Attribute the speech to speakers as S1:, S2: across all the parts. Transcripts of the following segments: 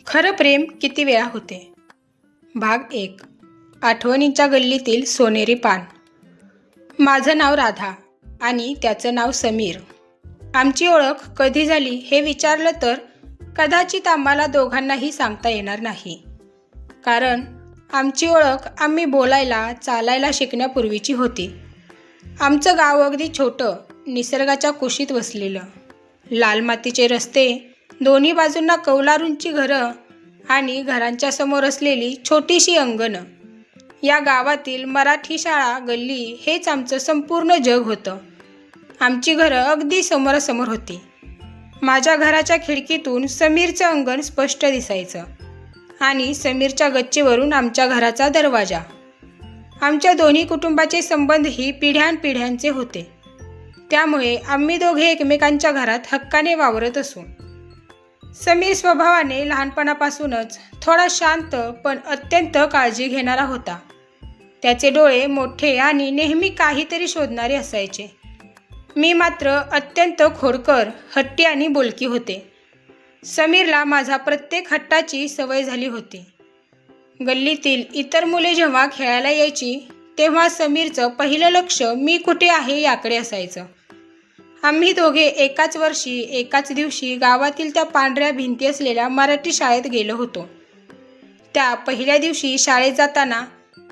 S1: खरं प्रेम किती वेळा होते. भाग 1. आठवणींच्या गल्लीतील सोनेरी पान. माझं नाव राधा आणि त्याचं नाव समीर. आमची ओळख कधी झाली हे विचारलं तर कदाचित आम्हाला दोघांनाही सांगता येणार नाही. कारण आमची ओळख आम्ही बोलायला चालायला शिकण्यापूर्वीची होती. आमचं गाव अगदी छोटं, निसर्गाच्या कुशीत वसलेलं. लाल मातीचे रस्ते, दोन्ही बाजूंना कौलारूंची घरं आणि घरांच्या समोर असलेली छोटीशी अंगणं. या गावातील मराठी शाळा, गल्ली हेच आमचं संपूर्ण जग होतं. आमची घरं अगदी समोरासमोर होती. माझ्या घराच्या खिडकीतून समीरचं अंगण स्पष्ट दिसायचं आणि समीरच्या गच्चीवरून आमच्या घराचा दरवाजा. आमच्या दोन्ही कुटुंबाचे संबंधही पिढ्यानपिढ्यांचे होते. त्यामुळे आम्ही दोघे एकमेकांच्या घरात हक्काने वावरत असू. समीर स्वभावाने लहानपणापासूनच थोडा शांत पण अत्यंत काळजी घेणारा होता. त्याचे डोळे मोठे आणि नेहमी काहीतरी शोधणारे असायचे. मी मात्र अत्यंत खोडकर, हट्टी आणि बोलकी होते. समीरला माझा प्रत्येक हट्टाची सवय झाली होती. गल्लीतील इतर मुले जेव्हा खेळायला यायची तेव्हा समीरचं पहिलं लक्ष मी कुठे आहे याकडे असायचं. आम्ही दोघे एकाच वर्षी एकाच दिवशी गावातील त्या पांढऱ्या भिंती असलेल्या मराठी शाळेत गेलो होतो. त्या पहिल्या दिवशी शाळेत जाताना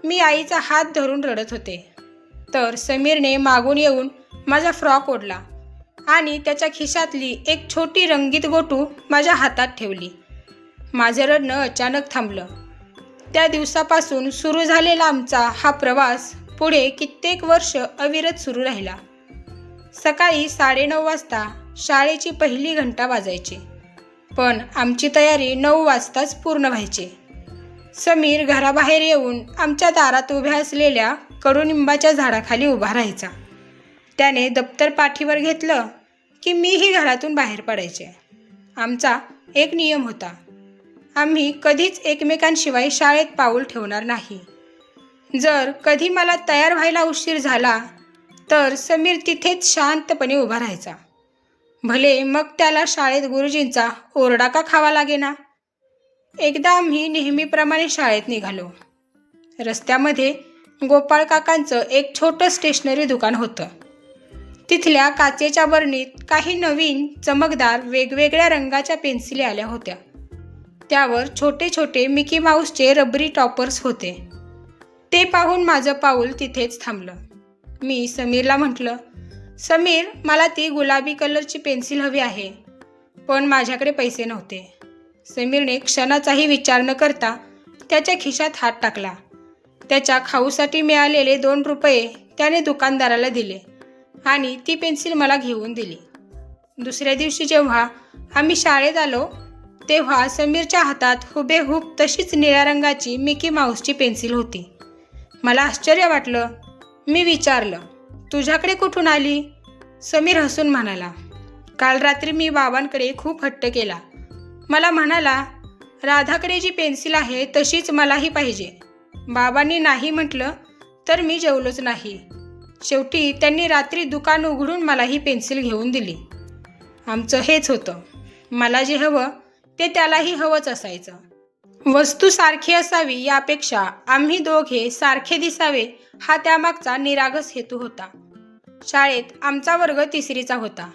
S1: मी आईचा हात धरून रडत होते, तर समीरने मागून येऊन माझा फ्रॉक ओढला आणि त्याच्या खिशातली एक छोटी रंगीत गोटू माझ्या हातात ठेवली. माझं रडणं अचानक थांबलं. त्या दिवसापासून सुरू झालेला आमचा हा प्रवास पुढे कित्येक वर्ष अविरत सुरू राहिला. सकाळी 9:30 वाजता शाळेची पहिली घंटा वाजायची, पण आमची तयारी 9 वाजताच पूर्ण व्हायची. समीर घराबाहेर येऊन आमच्या दारात उभ्या असलेल्या कडुनिंबाच्या झाडाखाली उभा राहायचा. त्याने दप्तर पाठीवर घेतलं की मीही घरातून बाहेर पडायचे. आमचा एक नियम होता, आम्ही कधीच एकमेकांशिवाय शाळेत पाऊल ठेवणार नाही. जर कधी मला तयार व्हायला उशीर झाला तर समीर तिथेच शांतपणे उभा राहायचा. भले मग त्याला शाळेत गुरुजींचा ओरडा का खावा लागेना. एकदा आम्ही नेहमीप्रमाणे शाळेत निघालो. रस्त्यामध्ये गोपाळ काकांचं एक छोटं स्टेशनरी दुकान होतं. तिथल्या काचेच्या बरणीत काही नवीन चमकदार वेगवेगळ्या रंगाच्या पेन्सिली आल्या होत्या. त्यावर छोटे छोटे मिकी माऊसचे रबरी टॉपर्स होते. ते पाहून माझं पाऊल तिथेच थांबलं. मी समीरला म्हटलं, समीर, मला ती गुलाबी कलरची पेन्सिल हवी आहे. पण माझ्याकडे पैसे नव्हते. समीरने क्षणाचाही विचार न करता त्याच्या खिशात हात टाकला. त्याच्या खाऊसाठी मिळालेले 2 रुपये त्याने दुकानदाराला दिले आणि ती पेन्सिल मला घेऊन दिली. दुसऱ्या दिवशी जेव्हा आम्ही शाळेत आलो तेव्हा समीरच्या हातात हुबेहूब तशीच निळ्या रंगाची मिकी माऊसची पेन्सिल होती. मला आश्चर्य वाटलं. मी विचारलं, तुझ्याकडे कुठून आली? समीर हसून म्हणाला, काल रात्री मी बाबांकडे खूप हट्ट केला. मला म्हणाला, राधाकडे जी पेन्सिल आहे तशीच मलाही पाहिजे. बाबांनी नाही म्हटलं तर मी जेवलोच नाही. शेवटी त्यांनी रात्री दुकान उघडून मला ही पेन्सिल घेऊन दिली. आमचं हेच होतं, मला जे हवं ते त्यालाही हवंच असायचं. वस्तू सारखी असावी यापेक्षा आम्ही दोघे सारखे दिसावे हा त्यामागचा निरागस हेतू होता. शाळेत आमचा वर्ग 3रीचा होता.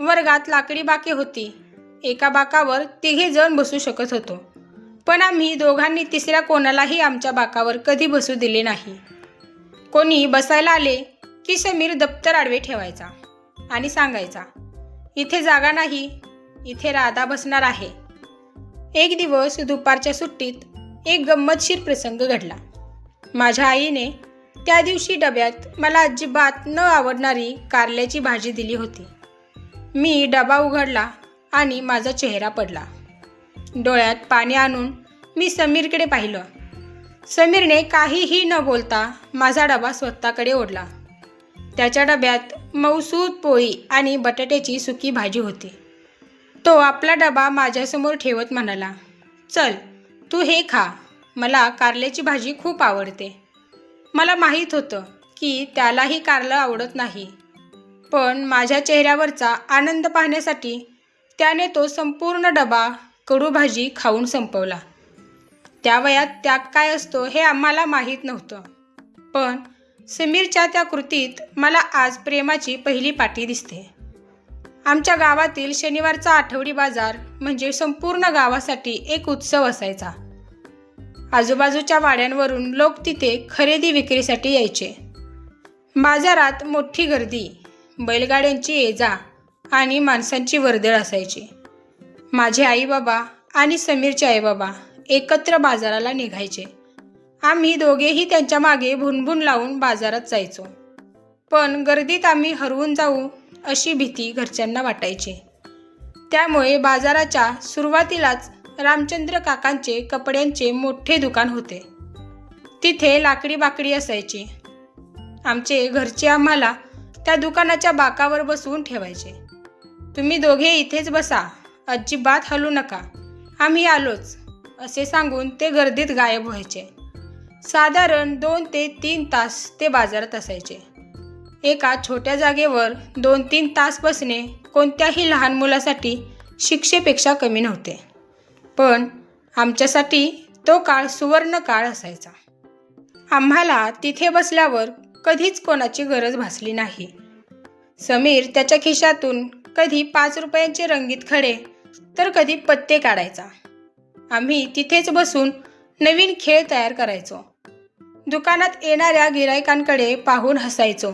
S1: वर्गात लाकडी बाके होती. एका बाकावर 3घे जण बसू शकत होतो. पण आम्ही दोघांनी तिसऱ्या कोणालाही आमच्या बाकावर कधी बसू दिले नाही. कोणी बसायला आले की समीर दप्तर आडवे ठेवायचा आणि सांगायचा, इथे जागा नाही, इथे राधा बसणार आहे. एक दिवस दुपारच्या सुट्टीत एक गंमतशीर प्रसंग घडला. माझ्या आईने त्या दिवशी डब्यात मला अजिबात न आवडणारी कारल्याची भाजी दिली होती. मी डबा उघडला आणि माझा चेहरा पडला. डोळ्यात पाणी आणून मी समीरकडे पाहिलं. समीरने काहीही न बोलता माझा डबा स्वतःकडे ओढला. त्याच्या डब्यात मऊसूद पोळी आणि बटाट्याची सुकी भाजी होती. तो आपला डबा माझ्यासमोर ठेवत म्हणाला, चल तू हे खा, मला कारल्याची भाजी खूप आवडते. मला माहीत होतं की त्यालाही कारलं आवडत नाही, पण माझ्या चेहऱ्यावरचा आनंद पाहण्यासाठी त्याने तो संपूर्ण डबा कडू भाजी खाऊन संपवला. त्या वयात त्याग काय असतो हे आम्हाला माहीत नव्हतं, पण समीरच्या त्या कृतीत मला आज प्रेमाची पहिली पाटी दिसते. आमच्या गावातील शनिवारचा आठवडी बाजार म्हणजे संपूर्ण गावासाठी एक उत्सव असायचा. आजूबाजूच्या वाड्यांवरून लोक तिथे खरेदी विक्रीसाठी यायचे. बाजारात मोठी गर्दी, बैलगाड्यांची ये-जा आणि माणसांची वर्दळ असायची. माझे आईबाबा आणि समीरचे आईबाबा एकत्र बाजाराला निघायचे. आम्ही दोघेही त्यांच्या मागे भुणभुण लावून बाजारात जायचो. पण गर्दीत आम्ही हरवून जाऊ अशी भीती घरच्यांना वाटायची. त्यामुळे बाजाराच्या सुरुवातीलाच रामचंद्र काकांचे कपड्यांचे मोठे दुकान होते. तिथे लाकडी बाकडी असायची. आमचे घरचे आम्हाला त्या दुकानाच्या बाकावर बसवून ठेवायचे. तुम्ही दोघे इथेच बसा, अजिबात हलू नका, आम्ही आलोच असे सांगून ते गर्दीत गायब व्हायचे. साधारण 2 ते 3 तास ते बाजारात असायचे. एका छोट्या जागेवर 2-3 तास बसणे कोणत्याही लहान मुलासाठी शिक्षेपेक्षा कमी नव्हते. पण आमच्यासाठी तो काळ सुवर्ण काळ असायचा. आम्हाला तिथे बसल्यावर कधीच कोणाची गरज भासली नाही. समीर त्याच्या खिशातून कधी 5 रुपयांचे रंगीत खडे तर कधी पत्ते काढायचा. आम्ही तिथेच बसून नवीन खेळ तयार करायचो. दुकानात येणाऱ्या गिरायकांकडे पाहून हसायचो.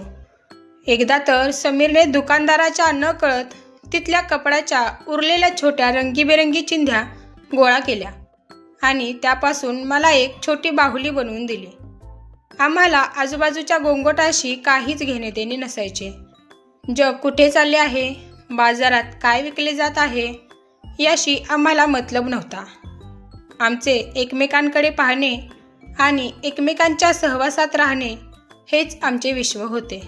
S1: एकदा तर समीरने दुकानदाराच्या नकळत तिथल्या कपड्याच्या उरलेल्या छोट्या रंगीबेरंगी चिंध्या गोळा केल्या आणि त्यापासून मला एक छोटी बाहुली बनवून दिली. आम्हाला आजूबाजूच्या गोंगोटाशी काहीच घेणे देणे नसायचे. जग कुठे चालले आहे, बाजारात काय विकले जात आहे याशी आम्हाला मतलब नव्हता. आमचे एकमेकांकडे पाहणे आणि एकमेकांच्या सहवासात राहणे हेच आमचे विश्व होते.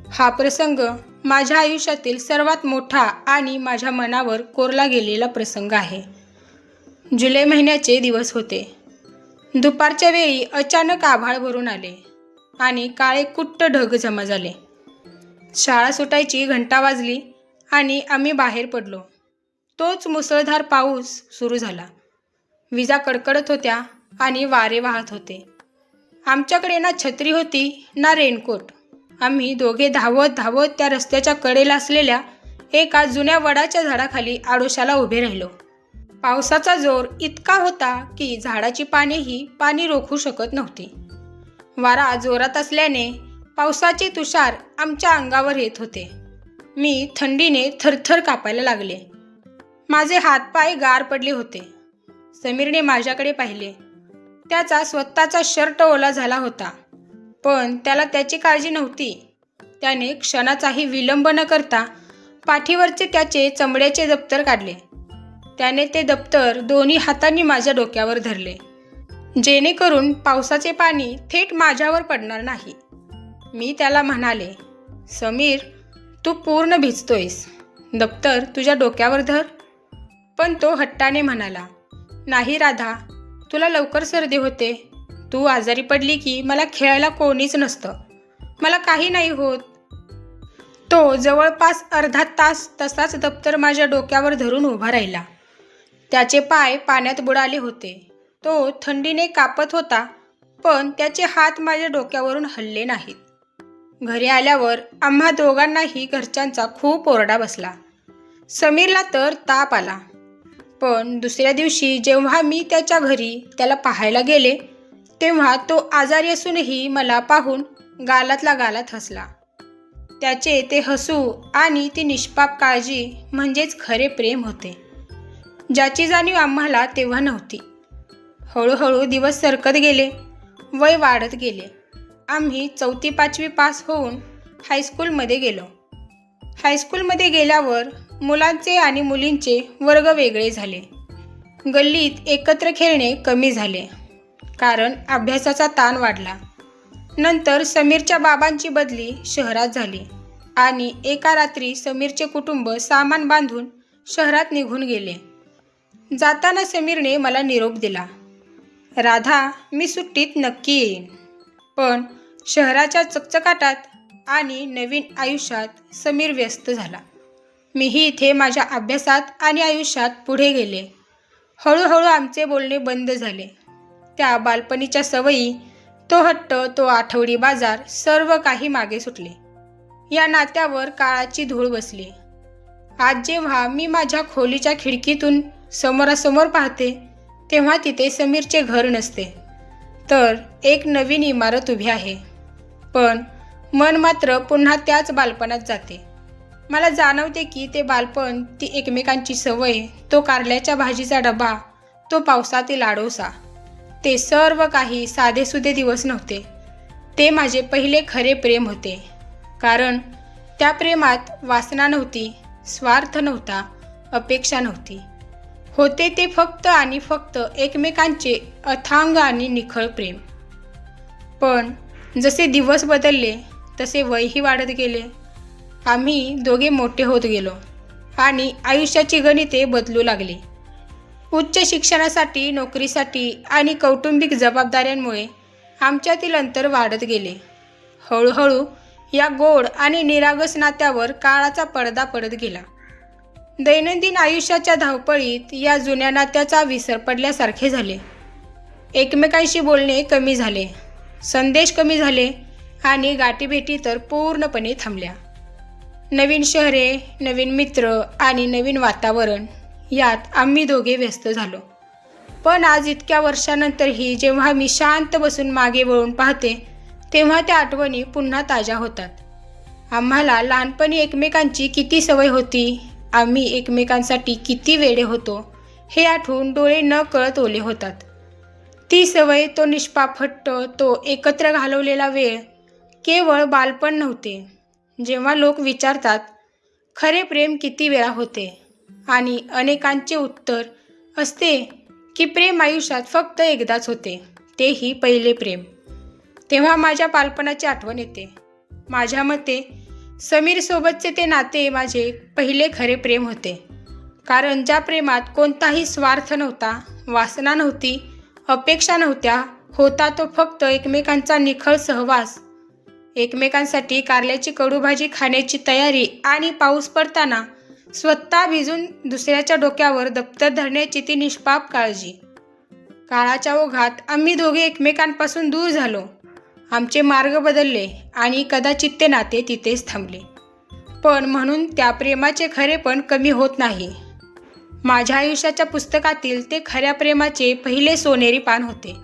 S1: हा प्रसंग माझ्या आयुष्यातील सर्वात मोठा आणि माझ्या मनावर कोरला गेलेला प्रसंग आहे. जुलै महिन्याचे दिवस होते. दुपारच्या वेळी अचानक आभाळ भरून आले आणि काळे कुट्ट ढग जमा झाले. शाळा सुटायची घंटा वाजली आणि आम्ही बाहेर पडलो. तोच मुसळधार पाऊस सुरू झाला. विजा कडकडत होत्या आणि वारे वाहत होते. आमच्याकडे ना छत्री होती ना रेनकोट. आम्ही दोघे धावत धावत त्या रस्त्याच्या कडेला असलेल्या एका जुन्या वडाच्या झाडाखाली आडोशाला उभे राहिलो. पावसाचा जोर इतका होता की झाडाची पानेही पाणी रोखू शकत नव्हती. वारा जोरात असल्याने पावसाचे तुषार आमच्या अंगावर येत होते. मी थंडीने थरथर कापायला लागले. माझे हातपाय गार पडले होते. समीरने माझ्याकडे पाहिले. त्याचा स्वतःचा शर्ट ओला झाला होता, पण त्याला त्याची काळजी नव्हती. त्याने क्षणाचाही विलंब न करता पाठीवरचे त्याचे चमड्याचे दप्तर काढले. त्याने ते दप्तर दोन्ही हातांनी माझ्या डोक्यावर धरले, जेणेकरून पावसाचे पाणी थेट माझ्यावर पडणार नाही. मी त्याला म्हणाले, समीर, तू पूर्ण भिजतोयस, दप्तर तुझ्या डोक्यावर धर. पण तो हट्टाने म्हणाला, नाही राधा, तुला लवकर सर्दी होते. तू आजारी पडली की मला खेळायला कोणीच नसतं. मला काही नाही होत. तो जवळपास अर्धा तास तसाच दप्तर माझ्या डोक्यावर धरून उभा राहिला. त्याचे पाय पाण्यात बुडाले होते. तो थंडीने कापत होता, पण त्याचे हात माझ्या डोक्यावरून हलले नाहीत. घरी आल्यावर आम्हा दोघांनाही घरच्यांचा खूप ओरडा बसला. समीरला तर ताप आला. पण दुसऱ्या दिवशी जेव्हा मी त्याच्या घरी त्याला पाहायला गेले, तेव्हा तो आजारी असूनही मला पाहून गालातला गालात हसला. त्याचे ते हसू आणि ती निष्पाप काळजी म्हणजेच खरे प्रेम होते, ज्याची जाणीव आम्हाला तेव्हा नव्हती. हळूहळू दिवस सरकत गेले, वय वाढत गेले. आम्ही 4वी-5वी पास होऊन हायस्कूलमध्ये गेलो. हायस्कूलमध्ये गेल्यावर मुलांचे आणि मुलींचे वर्ग वेगळे झाले. गल्लीत एकत्र खेळणे कमी झाले, कारण अभ्यासाचा ताण वाढला. नंतर समीरच्या बाबांची बदली शहरात झाली आणि एका रात्री समीरचे कुटुंब सामान बांधून शहरात निघून गेले. जाताना समीरने मला निरोप दिला, राधा, मी सुट्टीत नक्की येईन. पण शहराच्या चकचकाटात आणि नवीन आयुष्यात समीर व्यस्त झाला. मीही इथे माझ्या अभ्यासात आणि आयुष्यात पुढे गेले. हळूहळू आमचे बोलणे बंद झाले. त्या बालपणीच्या सवयी, तो हट्ट, तो आठवडी बाजार, सर्व काही मागे सुटले. या नात्यावर काळाची धूळ बसली. आज जेव्हा मी माझ्या खोलीच्या खिडकीतून समोरासमोर पाहते, तेव्हा तिथे समीरचे घर नसते, तर एक नवीन इमारत उभी आहे. पण मन मात्र पुन्हा त्याच बालपणात जाते. मला जाणवते की ते बालपण, ती एकमेकांची सवय, तो कारल्याच्या भाजीचा डबा, तो पावसातील आडोसा, ते सर्व काही साधेसुधे दिवस नव्हते. ते माझे पहिले खरे प्रेम होते. कारण त्या प्रेमात वासना नव्हती, स्वार्थ नव्हता, अपेक्षा नव्हती. होते ते फक्त आणि फक्त एकमेकांचे अथांग आणि निखळ प्रेम. पण जसे दिवस बदलले तसे वयही वाढत गेले. आम्ही दोघे मोठे होत गेलो आणि आयुष्याची गणिते बदलू लागली. उच्च शिक्षणासाठी, नोकरीसाठी आणि कौटुंबिक जबाबदाऱ्यांमुळे आमच्यातील अंतर वाढत गेले. हळूहळू या गोड आणि निरागस नात्यावर काळाचा पडदा पडत गेला. दैनंदिन आयुष्याच्या धावपळीत या जुन्या नात्याचा विसर पडल्यासारखे झाले. एकमेकांशी बोलणे कमी झाले, संदेश कमी झाले आणि गाठीभेटी तर पूर्णपणे थांबल्या. नवीन शहरे, नवीन मित्र आणि नवीन वातावरण, यात आम्ही दोघे व्यस्त झालो. पण आज इतक्या वर्षानंतरही जेव्हा मी शांत बसून मागे वळून पाहते, तेव्हा त्या आठवणी पुन्हा ताज्या होतात. आम्हाला लहानपणी एकमेकांची किती सवय होती, आम्ही एकमेकांसाठी किती वेडे होतो, हे आठवून डोळे न कळत ओले होतात. ती सवय, तो निष्पाप हट्ट, तो एकत्र घालवलेला वेळ केवळ बालपण नव्हते. जेव्हा लोक विचारतात खरे प्रेम किती वेळा होते, आणि अनेकांचे उत्तर असते की प्रेम आयुष्यात फक्त एकदाच होते, तेही पहिले प्रेम, तेव्हा माझ्या बालपणाची आठवण येते. माझ्या मते समीरसोबतचे ते नाते माझे पहिले खरे प्रेम होते. कारण ज्या प्रेमात कोणताही स्वार्थ नव्हता, वासना नव्हती, अपेक्षा नव्हत्या, होता तो फक्त एकमेकांचा निखळ सहवास, एकमेकांसाठी कारल्याची कडूभाजी खाण्याची तयारी आणि पाऊस पडताना स्वतः भिजून दुसऱ्याच्या डोक्यावर दप्तर धरण्याची ती निष्पाप काळजी. काळाच्या ओघात आम्ही दोघे एकमेकांपासून दूर झालो. आमचे मार्ग बदलले आणि कदाचित ते नाते तिथेच थांबले. पण म्हणून त्या प्रेमाचे खरेपण कमी होत नाही. माझ्या आयुष्याच्या पुस्तकातील ते खऱ्या प्रेमाचे पहिले सोनेरी पान होते,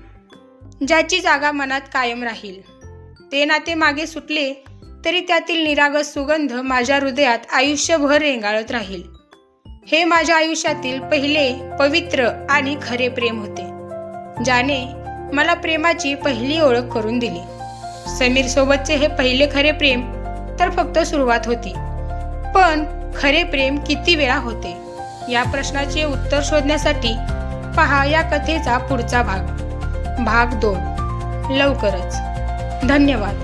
S1: ज्याची जागा मनात कायम राहील. ते नाते मागे सुटले तरी त्यातील निरागस सुगंध माझ्या हृदयात आयुष्यभर रेंगाळत राहील. हे माझ्या आयुष्यातील पहिले पवित्र आणि खरे प्रेम होते, ज्याने मला प्रेमाची पहिली ओळख करून दिली. समीर सोबतचे हे पहिले खरे प्रेम तर फक्त सुरुवात होती. पण खरे प्रेम किती वेळा होते, या प्रश्नाचे उत्तर शोधण्यासाठी पहा या कथेचा पुढचा भाग 2 लवकरच. धन्यवाद.